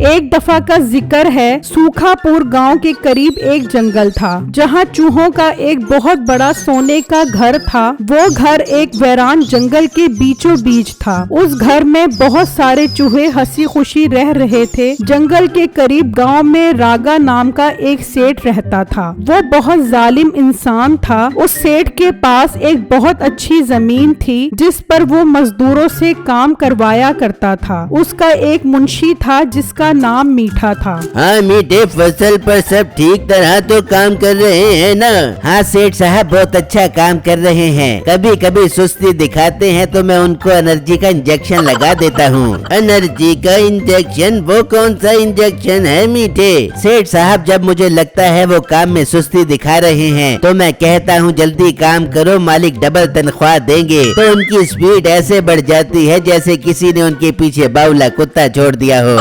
एक दफा का जिक्र है, सूखापुर गांव के करीब एक जंगल था जहां चूहों का एक बहुत बड़ा सोने का घर था। वो घर एक वीरान जंगल के बीचों बीच था। उस घर में बहुत सारे चूहे हंसी खुशी रह रहे थे। जंगल के करीब गांव में रागा नाम का एक सेठ रहता था। वो बहुत जालिम इंसान था। उस सेठ के पास एक बहुत अच्छी जमीन थी जिस पर वो मजदूरों से काम करवाया करता था। उसका एक मुंशी था जिसका नाम मीठा था। हाँ मीठे, फसल पर सब ठीक तरह तो काम कर रहे हैं ना? हाँ सेठ साहब, बहुत अच्छा काम कर रहे हैं। कभी कभी सुस्ती दिखाते हैं तो मैं उनको एनर्जी का इंजेक्शन लगा देता हूँ। एनर्जी का इंजेक्शन? वो कौन सा इंजेक्शन है मीठे? सेठ साहब, जब मुझे लगता है वो काम में सुस्ती दिखा रहे हैं तो मैं कहता हूँ जल्दी काम करो, मालिक डबल तनख्वाह देंगे। तो उनकी स्पीड ऐसे बढ़ जाती है जैसे किसी ने उनके पीछे बाउला कुत्ता छोड़ दिया हो।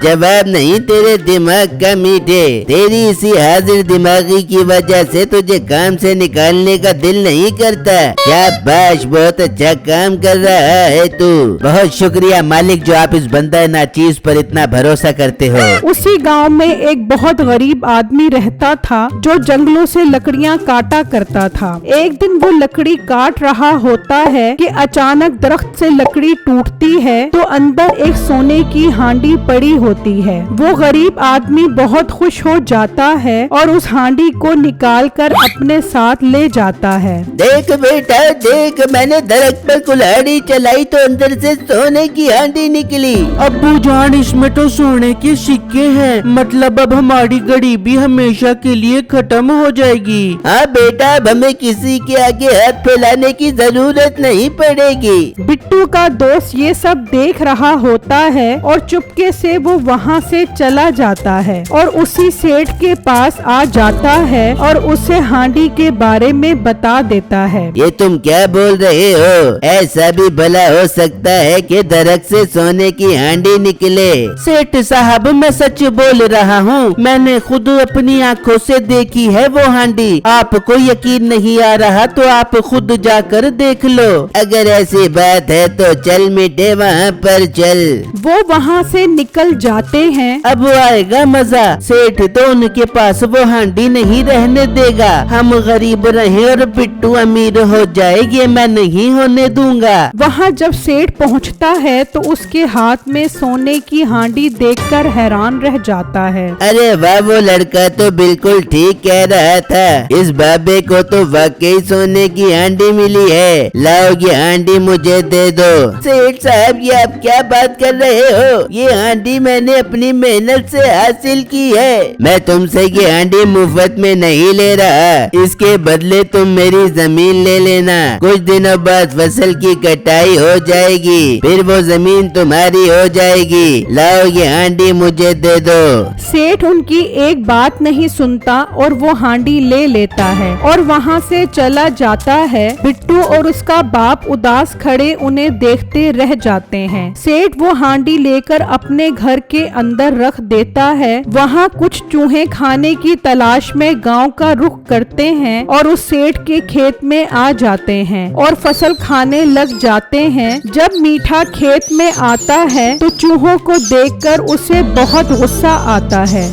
जवाब नहीं तेरे दिमाग का मीठे। तेरी इसी हाजिर दिमागी की वजह से तुझे काम से निकालने का दिल नहीं करता। शाबाश, बहुत अच्छा काम कर रहा है तू। बहुत शुक्रिया मालिक जो आप इस बंदा नाचीज पर इतना भरोसा करते हो। उसी गांव में एक बहुत गरीब आदमी रहता था जो जंगलों से लकड़ियां काटा करता था। एक दिन वो लकड़ी काट रहा होता है कि अचानक दरख्त से लकड़ी टूटती है तो अंदर एक सोने की हांडी पड़ी होती है। वो गरीब आदमी बहुत खुश हो जाता है और उस हांडी को निकालकर अपने साथ ले जाता है। देख बेटा देख, मैंने दरख्त पर कुल्हाड़ी चलाई तो अंदर से सोने की हांडी निकली। अब्बू जान, इसमें तो सोने के सिक्के हैं, मतलब अब हमारी गरीबी हमेशा के लिए खत्म हो जाएगी। हाँ बेटा, अब हमें किसी के आगे हाथ फैलाने की जरूरत नहीं पड़ेगी। बिट्टू का दोस्त ये सब देख रहा होता है और चुपके से वो वहाँ से चला जाता है और उसी सेठ के पास आ जाता है और उसे हांडी के बारे में बता देता है। ये तुम क्या बोल रहे हो? ऐसा भी भला हो सकता है कि दरख्त से सोने की हांडी निकले? सेठ साहब, मैं सच बोल रहा हूँ, मैंने खुद अपनी आँखों से देखी है वो हांडी। आपको यकीन नहीं आ रहा तो आप खुद जाकर देख लो। अगर ऐसी बात है तो चल मीठे, वहाँ पर चल। वो वहाँ से निकल जाते हैं। अब आएगा मजा। सेठ तो उनके पास वो हांडी नहीं रहने देगा। हम गरीब रहे और बिट्टू अमीर हो जाए, ये मैं नहीं होने दूंगा। वहाँ जब सेठ पहुँचता है तो उसके हाथ में सोने की हांडी देखकर हैरान रह जाता है। अरे वाह, वो लड़का तो बिल्कुल ठीक कह रहा था। इस बाबे को तो वाकई सोने की हांडी मिली है। लाओ ये हांडी मुझे दे दो। सेठ साहब, ये आप क्या बात कर रहे हो? ये हांडी मैंने अपनी मेहनत से हासिल की है। मैं तुमसे ये हांडी मुफ्त में नहीं ले रहा। इसके बदले तुम मेरी जमीन ले लेना। कुछ दिनों बाद फसल की कटाई हो जाएगी, फिर वो जमीन तुम्हारी हो जाएगी। लाओ ये हांडी मुझे दे दो। सेठ उनकी एक बात नहीं सुनता और वो हांडी ले लेता है और वहाँ से चला जाता है। बिट्टू और उसका बाप उदास खड़े उन्हें देखते रह जाते हैं। सेठ वो हांडी लेकर अपने घर के अंदर रख देता है। वहाँ कुछ चूहे खाने की तलाश में गांव का रुख करते हैं और उस सेठ के खेत में आ जाते हैं और फसल खाने लग जाते हैं। जब मीठा खेत में आता है तो चूहों को देखकर उसे बहुत गुस्सा आता है।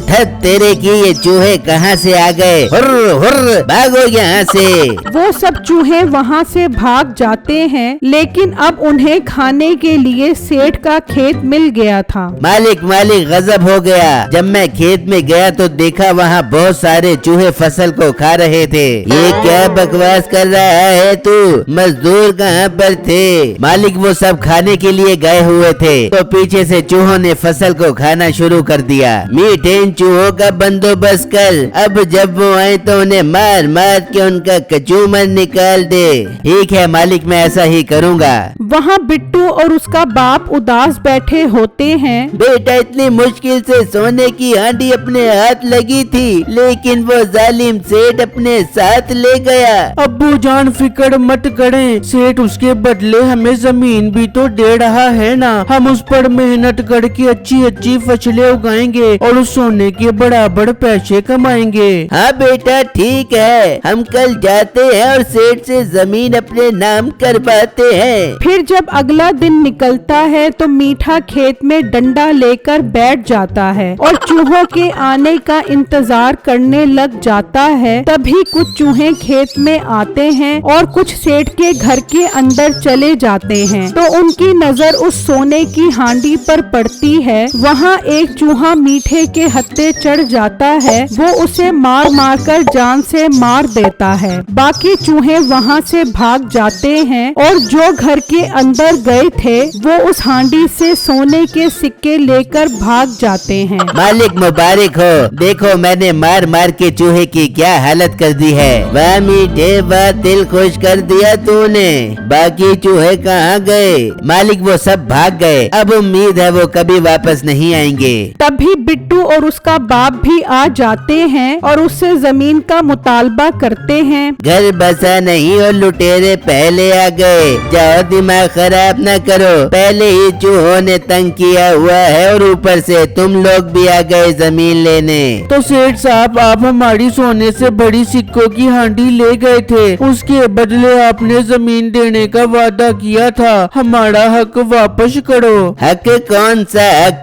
तेरे की ये चूहे कहाँ से आ गए? हुर्र हुर्र, भागो यहाँ से। वो सब चूहे वहाँ से भाग जाते हैं, लेकिन अब उन्हें खाने के लिए सेठ का खेत मिल गया था। मालिक मालिक, गजब हो गया। जब मैं खेत में गया तो देखा वहाँ बहुत सारे चूहे फसल को खा रहे थे। ये क्या बकवास कर रहा है तू? मजदूर कहाँ पर थे? मालिक, वो सब खाने के लिए गए हुए थे तो पीछे से चूहों ने फसल को खाना शुरू कर दिया। मीठे, इन चूहों का बंदोबस्त कर। अब जब वो आए तो उन्हें मार मार के उनका कचूमर निकाल दे। ठीक है मालिक, मैं ऐसा ही करूँगा। वहाँ बिट्टू और उसका बाप उदास बैठे होते हैं। बेटा, इतनी मुश्किल से सोने की हांडी अपने हाथ लगी थी, लेकिन वो जालिम सेठ अपने साथ ले गया। अब्बू जान, फिक्र मत करें, सेठ उसके बदले हमें जमीन भी तो दे रहा है ना। हम उस पर मेहनत करके अच्छी अच्छी फसलें उगाएंगे और उस सोने के बराबर पैसे कमाएंगे। हाँ बेटा, ठीक है, हम कल जाते हैं और सेठ से जमीन अपने नाम करवाते हैं। फिर जब अगला दिन निकलता है तो मीठा खेत में डंडा लेकर बैठ जाता है और चूहों के आने का इंतजार करने लग जाता है। तभी कुछ चूहे खेत में आते हैं और कुछ सेठ के घर के अंदर चले जाते हैं। तो उनकी नजर उस सोने की हांडी पर पड़ती है। वहाँ एक चूहा मीठे के हत्थे चढ़ जाता है। वो उसे मार मार कर जान से मार देता है। बाकी चूहे वहाँ से भाग जाते हैं और जो घर के अंदर गए थे वो उस हांडी से सोने के सिक्के लेकर भाग जाते हैं। मालिक मुबारक हो, देखो मैंने मार मार के चूहे की क्या हालत कर दी है। वाह मीठे, वाह दिल खुश कर दिया तूने। बाकी चूहे कहाँ गए? मालिक वो सब भाग गए, अब उम्मीद है वो कभी वापस नहीं आएंगे। तभी बिट्टू और उसका बाप भी आ जाते हैं और उससे जमीन का मुतालबा करते हैं। घर बसा नहीं और लुटेरे पहले आ गए। जाओ दिमाग खराब न करो, पहले ही चूहों ने तंग किया हुआ है और ऊपर से तुम लोग भी आ गए जमीन लेने। तो सेठ साहब, आप हमारी सोने से बड़ी सिक्कों की हांडी ले गए थे, उसके बदले आपने जमीन देने का वादा किया था। हमारा हक वापस करो। हक? कौन सा हक?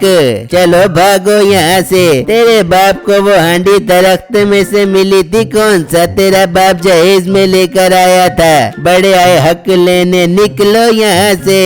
चलो भागो यहाँ से। तेरे बाप को वो हांडी दरख्त में से मिली थी, कौन सा तेरा बाप जहेज में लेकर आया था। बड़े आए हक लेने, निकलो यहाँ से।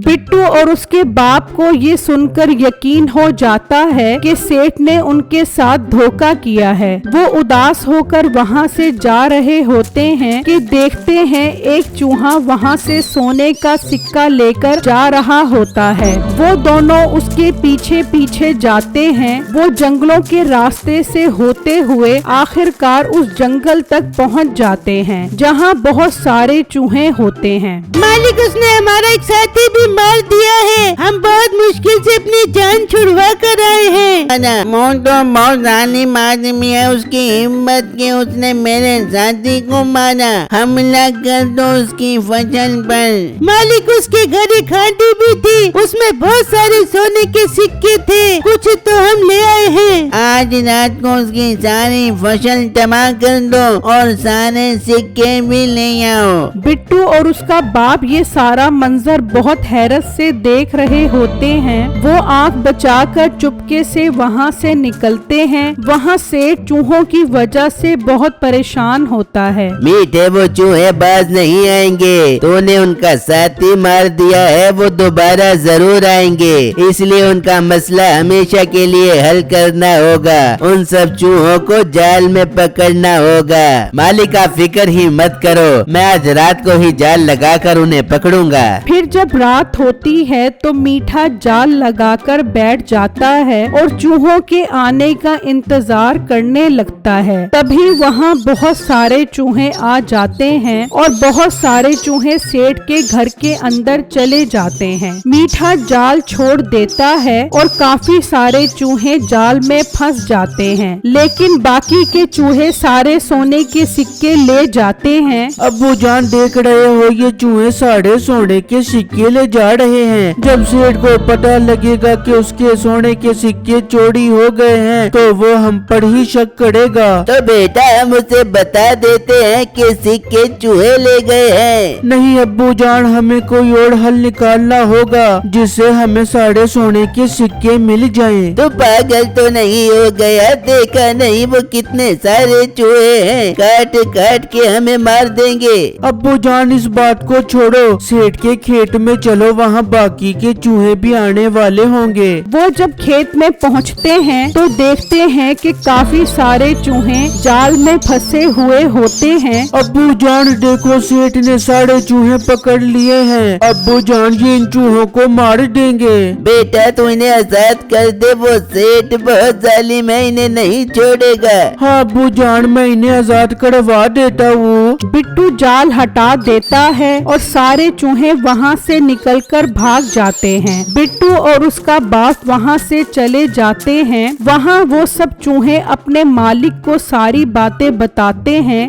बिट्टू और उसके बाप को ये सुनकर यकीन हो जाता है कि सेठ ने उनके साथ धोखा किया है। वो उदास होकर वहाँ से जा रहे होते हैं कि देखते हैं एक चूहा वहाँ से सोने का सिक्का लेकर जा रहा होता है। वो दोनों उसके पीछे पीछे जाते हैं। वो जंगलों के रास्ते से होते हुए आखिरकार उस जंगल तक पहुँच जाते हैं जहाँ बहुत सारे चूहे होते हैं। मालिक, उसने हमारा एक साथी भी मार दिया है। हम बहुत मुश्किल से अपनी जान छुड़वा कर आए हैं। मौत तो मौत जालिम आदमी है, उसकी हिम्मत के उसने मेरे साथी को मारा। हमला कर दो उसकी फसल पर। मालिक, उसके घर एक हांडी भी थी, उसमें बहुत सारे सोने के सिक्के थे, कुछ तो हम ले आए हैं। आज रात को उसकी सारी फसल तबाह कर दो और सारे सिक्के भी ले आओ। बिट्टू और उसका बाप ये सारा मंजर बहुत हैरत से देख रहे होते हैं। वो आंख बचाकर चुपके से वहाँ से निकलते हैं। वहाँ से चूहों की वजह से बहुत परेशान होता है। मीठे, वो चूहे बाज नहीं आएंगे। तूने उनका साथी मार दिया है, वो दोबारा जरूर आएंगे, इसलिए उनका मसला हमेशा के लिए हल करना होगा। उन सब चूहों को जाल में पकड़ना होगा। मालिक, आप फिक्र ही मत करो, मैं आज रात को ही जाल लगाकर उन्हें पकड़ूंगा। फिर जब रात होती है तो मीठा जाल लगाकर बैठ जाता है और चूहों के आने का इंतजार करने लगता है। तभी वहाँ बहुत सारे चूहे आ जाते हैं और बहुत सारे चूहे सेठ के घर के अंदर चले जाते हैं। मीठा जाल छोड़ देता है और काफी सारे चूहे जाल में फंस जाते हैं, लेकिन बाकी के चूहे सारे सोने के सिक्के ले जाते हैं। अब्बू जान, देख रहे हो ये चूहे साढ़े सोने के सिक्के ले जा रहे हैं। जब सेठ को पता लगेगा कि उसके सोने के सिक्के चोरी हो गए हैं तो वो हम पर ही शक करेगा। तो बेटा, हम उसे बता देते हैं कि सिक्के चूहे ले गए हैं। नहीं अब्बू जान, हमें कोई और हल निकालना होगा जिससे हमें साढ़े सोने के सिक्के मिल जाएं। तो पागल तो नहीं हो गया? देखा नहीं वो कितने सारे चूहे हैं, काट काट के हमें मार देंगे। अब्बू जान, इस बात को छोड़ो, सेठ के खेत में चलो, वहाँ बाकी के चूहे भी आने वाले होंगे। वो जब खेत में पहुँचते हैं तो देखते हैं कि काफी सारे चूहे जाल में फंसे हुए होते हैं। अब्बू जान देखो, सेठ ने सारे चूहे पकड़ लिए हैं। अब्बू जान, ये इन चूहों को मार देंगे। बेटा, तू इन्हें आजाद कर दे, वो सेठ बहुत जालिम है, इन्हें नहीं छोड़ेगा। हाँ अब्बू जान, मैं इन्हें आजाद करवा देता हूँ। बिट्टू जाल हटा देता है और सारे चूहे वहाँ से निकलकर भाग जाते हैं। बिट्टू और उसका बाप वहाँ से चले जाते जाते हैं, वहाँ वो सब चूहे अपने मालिक को सारी बातें बताते हैं।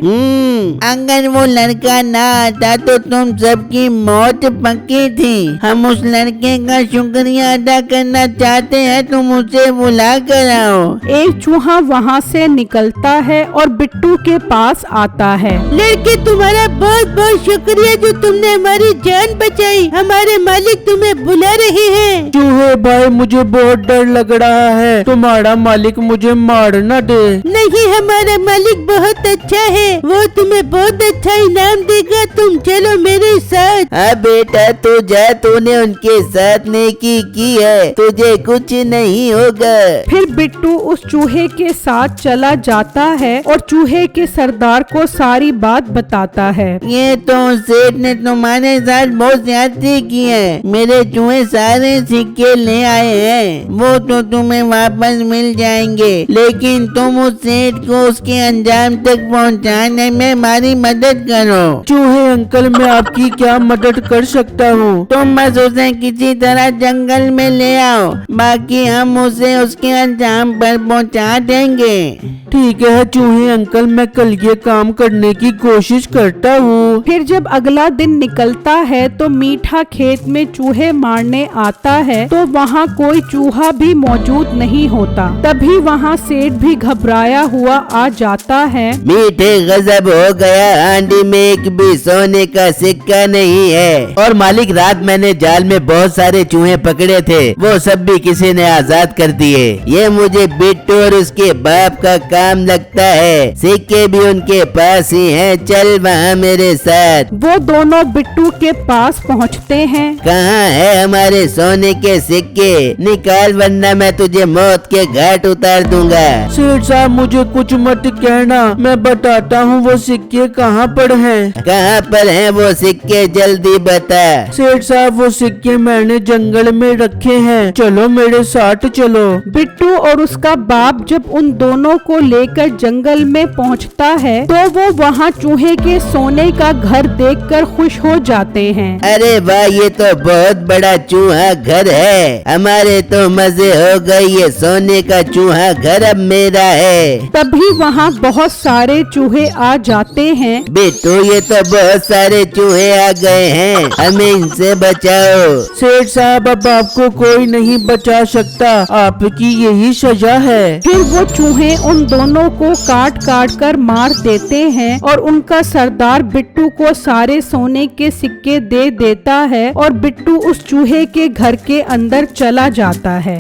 अगर वो लड़का ना आता तो तुम सबकी मौत पक्की थी। हम उस लड़के का शुक्रिया अदा करना चाहते हैं, तुम उसे बुला कर आओ। एक चूहा वहाँ से निकलता है और बिट्टू के पास आता है। लड़के, तुम्हारा बहुत बहुत शुक्रिया जो तुमने हमारी जान बचाई। हमारे मालिक तुम्हें बुला रहे हैं। चूहे भाई, मुझे बहुत डर लग रहा है, तुम्हारा मालिक मुझे मार न दे। नहीं, हमारा मालिक बहुत अच्छा है, वो तुम्हें बहुत अच्छा इनाम देगा। तुम चलो मेरे साथ। हाँ बेटा, तू जा, तूने उनके साथ नेकी की है, तुझे कुछ नहीं होगा। फिर बिट्टू उस चूहे के साथ चला जाता है और चूहे के सरदार को सारी बात बताता है। ये तो सेठ ने तुम्हारे साथ बहुत ज्यादती की है। मेरे चूहे सारे सिक्के ले आए हैं, वो तो तुम्हें वापस मिल जाएंगे, लेकिन तुम उस सेठ को उसके अंजाम तक पहुंचाने में हमारी मदद करो। चूहे अंकल, मैं आपकी क्या मदद कर सकता हूँ? तुम बस उसे किसी तरह जंगल में ले आओ, बाकी हम उसे उसके अंजाम पर पहुंचा देंगे। ठीक है चूहे अंकल, मैं कल ये काम करने की कोशिश करता हूँ। फिर जब अगला दिन निकलता है तो मीठा खेत में चूहे मारने आता है, तो वहाँ कोई चूहा भी मौजूद नहीं होता। तभी वहाँ सेठ भी घबराया हुआ आ जाता है। मीठे, गजब हो गया, हांडी में एक भी सोने का सिक्का नहीं है। और मालिक, रात मैंने जाल में बहुत सारे चूहे पकड़े थे, वो सब भी किसी ने आजाद कर दिए। ये मुझे बिट्टू और उसके बाप का काम लगता है, सिक्के भी उनके पास ही हैं, चल वहाँ मेरे साथ। वो दोनों बिट्टू के पास पहुँचते हैं। कहाँ है हमारे सोने के सिक्के? निकाल, वरना मैं तुझे मौत के घाट उतार दूंगा। सेठ साहब, मुझे कुछ मत कहना, मैं बताता हूँ वो सिक्के कहाँ पर हैं। कहाँ पर हैं वो सिक्के, जल्दी बता। सेठ साहब, वो सिक्के मैंने जंगल में रखे हैं, चलो मेरे साथ चलो। बिट्टू और उसका बाप जब उन दोनों को लेकर जंगल में पहुंचता है, तो वो वहाँ चूहे के सोने का घर देखकर खुश हो जाते हैं। अरे वाह, ये तो बहुत बड़ा चूहा घर है, हमारे तो मजे हो गए, ये सोने का चूहा घर अब मेरा है। तभी वहाँ बहुत सारे चूहे आ जाते हैं। बिट्टू, ये तो बहुत सारे चूहे आ गए हैं, हमें इनसे बचाओ। सेठ साहब, अब आपको कोई नहीं बचा सकता, आपकी यही सजा है। फिर वो चूहे उन दोनों को काट काट कर मार देते हैं और उनका सरदार बिट्टू को सारे सोने के सिक्के दे देता है और बिट्टू उस चूहे के घर के अंदर चला जाता है।